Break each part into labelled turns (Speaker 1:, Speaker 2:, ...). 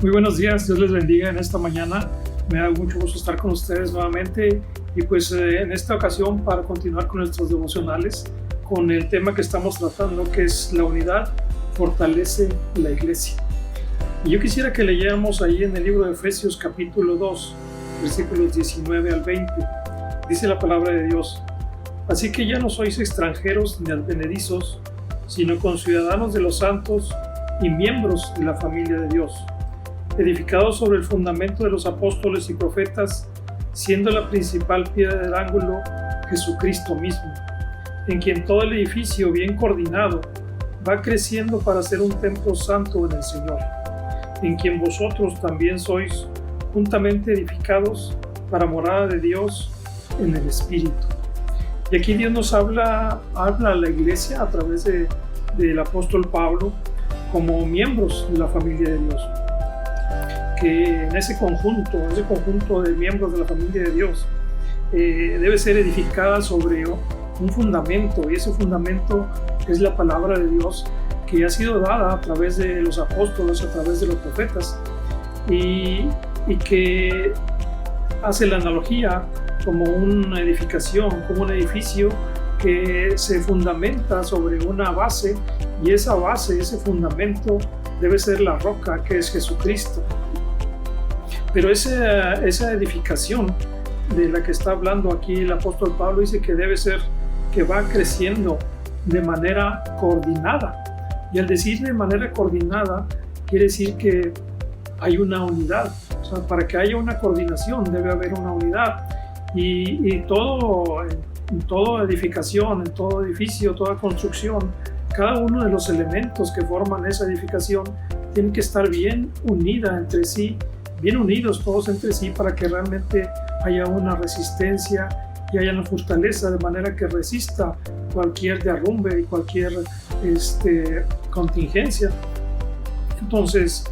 Speaker 1: Muy buenos días, Dios les bendiga en esta mañana. Me da mucho gusto estar con ustedes nuevamente y pues en esta ocasión para continuar con nuestros devocionales con el tema que estamos tratando, que es la unidad fortalece la iglesia. Y yo quisiera que leyéramos ahí en el libro de Efesios capítulo 2, versículos 19 al 20. Dice la palabra de Dios: así que ya no sois extranjeros ni advenedizos, sino conciudadanos de los santos y miembros de la familia de Dios, edificados sobre el fundamento de los apóstoles y profetas, siendo la principal piedra del ángulo Jesucristo mismo, en quien todo el edificio bien coordinado va creciendo para ser un templo santo en el Señor, en quien vosotros también sois juntamente edificados para morada de Dios en el Espíritu. Y aquí Dios nos habla a la iglesia a través del apóstol Pablo como miembros de la familia de Dios, que en ese conjunto de miembros de la familia de Dios debe ser edificada sobre un fundamento, y ese fundamento es la palabra de Dios que ha sido dada a través de los apóstoles, a través de los profetas, y que hace la analogía como una edificación, como un edificio que se fundamenta sobre una base, y esa base, ese fundamento debe ser la roca que es Jesucristo. Pero esa edificación de la que está hablando aquí el apóstol Pablo dice que debe ser, que va creciendo de manera coordinada. Y al decir de manera coordinada, quiere decir que hay una unidad. O sea, para que haya una coordinación debe haber una unidad. Y en toda edificación, en todo edificio, toda construcción, cada uno de los elementos que forman esa edificación tiene que estar bien unida entre sí, bien unidos todos entre sí, para que realmente haya una resistencia y haya una fortaleza, de manera que resista cualquier derrumbe y cualquier contingencia. Entonces,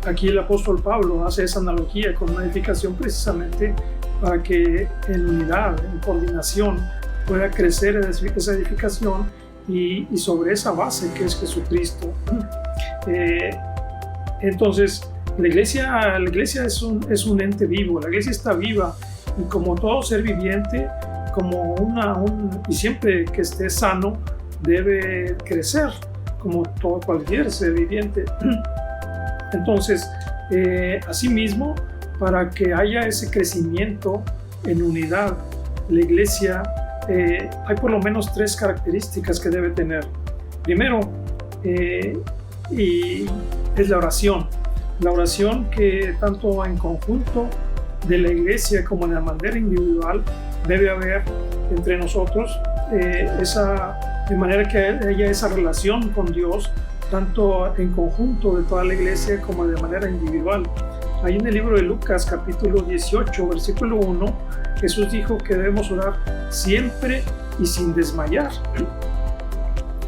Speaker 1: aquí el apóstol Pablo hace esa analogía con una edificación precisamente para que en unidad, en coordinación, pueda crecer esa edificación y sobre esa base que es Jesucristo. Entonces, la iglesia es un ente vivo, la iglesia está viva, y como todo ser viviente, y siempre que esté sano, debe crecer, como todo cualquier ser viviente. Entonces, asimismo, para que haya ese crecimiento en unidad, la iglesia, hay por lo menos 3 características que debe tener. Primero, y es la oración. La oración, que tanto en conjunto de la iglesia como de manera individual debe haber entre nosotros, de manera que haya esa relación con Dios, tanto en conjunto de toda la iglesia como de manera individual. Ahí en el libro de Lucas capítulo 18 versículo 1, Jesús dijo que debemos orar siempre y sin desmayar.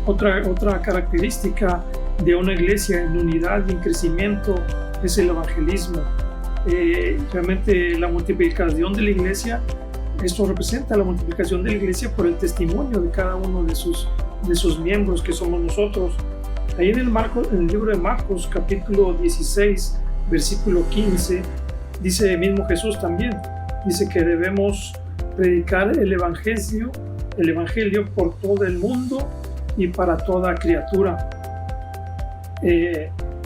Speaker 1: Otra característica de una iglesia en unidad y en crecimiento es el evangelismo. Realmente la multiplicación de la iglesia, esto representa la multiplicación de la iglesia por el testimonio de cada uno de sus miembros, que somos nosotros. Ahí en el libro de Marcos capítulo 16 versículo 15 dice el mismo Jesús también, dice que debemos predicar el evangelio por todo el mundo y para toda criatura.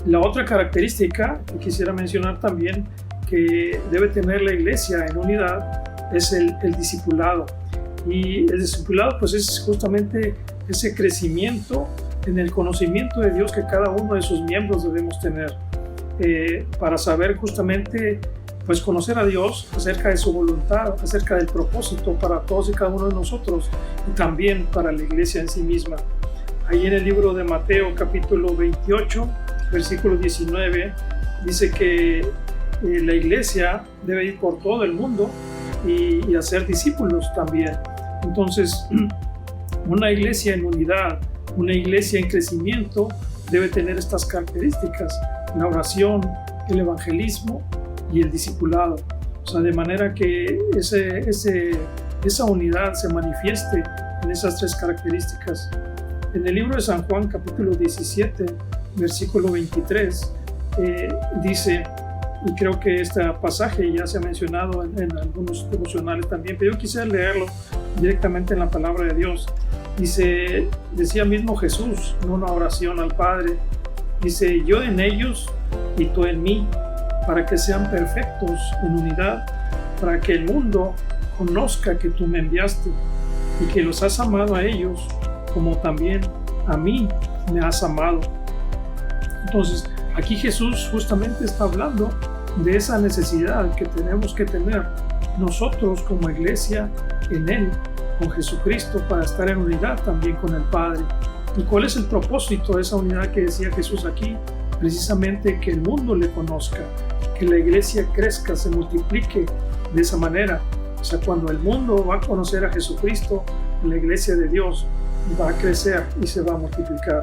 Speaker 1: La otra característica que quisiera mencionar también que debe tener la iglesia en unidad es el discipulado. Y el discipulado pues es justamente ese crecimiento en el conocimiento de Dios que cada uno de sus miembros debemos tener, para saber justamente pues conocer a Dios acerca de su voluntad, acerca del propósito para todos y cada uno de nosotros, y también para la iglesia en sí misma. Ahí en el libro de Mateo capítulo 28 versículo 19 dice que la iglesia debe ir por todo el mundo y hacer discípulos también. Entonces, una iglesia en unidad, una iglesia en crecimiento debe tener estas características: la oración, el evangelismo y el discipulado. O sea, de manera que esa unidad se manifieste en esas 3 características. En el libro de San Juan capítulo 17 versículo 23 dice, y creo que este pasaje ya se ha mencionado en algunos devocionales también, pero yo quisiera leerlo directamente en la palabra de Dios. Dice, decía mismo Jesús en una oración al Padre, dice, yo en ellos y tú en mí, para que sean perfectos en unidad, para que el mundo conozca que tú me enviaste y que los has amado a ellos como también a mí me has amado. Entonces, aquí Jesús justamente está hablando de esa necesidad que tenemos que tener nosotros como iglesia en Él, con Jesucristo, para estar en unidad también con el Padre. ¿Y cuál es el propósito de esa unidad que decía Jesús aquí? Precisamente que el mundo le conozca, que la iglesia crezca, se multiplique de esa manera. O sea, cuando el mundo va a conocer a Jesucristo, la iglesia de Dios va a crecer y se va a multiplicar.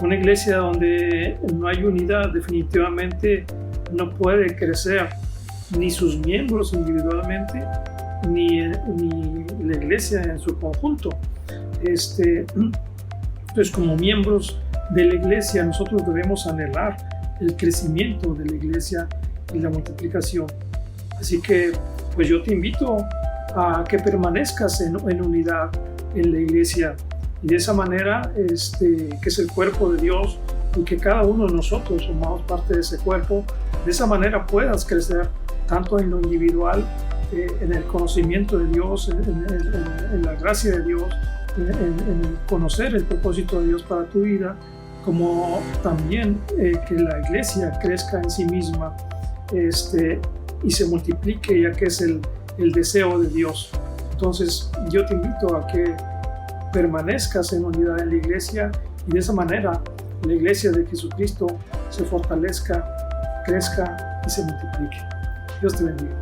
Speaker 1: Una iglesia donde no hay unidad definitivamente no puede crecer, ni sus miembros individualmente, ni la iglesia en su conjunto. Entonces, como miembros de la iglesia, nosotros debemos anhelar el crecimiento de la iglesia y la multiplicación. Así que, pues yo te invito a que permanezcas en unidad en la iglesia, y de esa manera, que es el cuerpo de Dios, y que cada uno de nosotros somos parte de ese cuerpo, de esa manera puedas crecer tanto en lo individual, en el conocimiento de Dios, en la gracia de Dios, en conocer el propósito de Dios para tu vida, como también que la iglesia crezca en sí misma y se multiplique, ya que es el deseo de Dios. Entonces yo te invito a que permanezcas en unidad en la iglesia, y de esa manera la iglesia de Jesucristo se fortalezca, crezca y se multiplique. Dios te bendiga.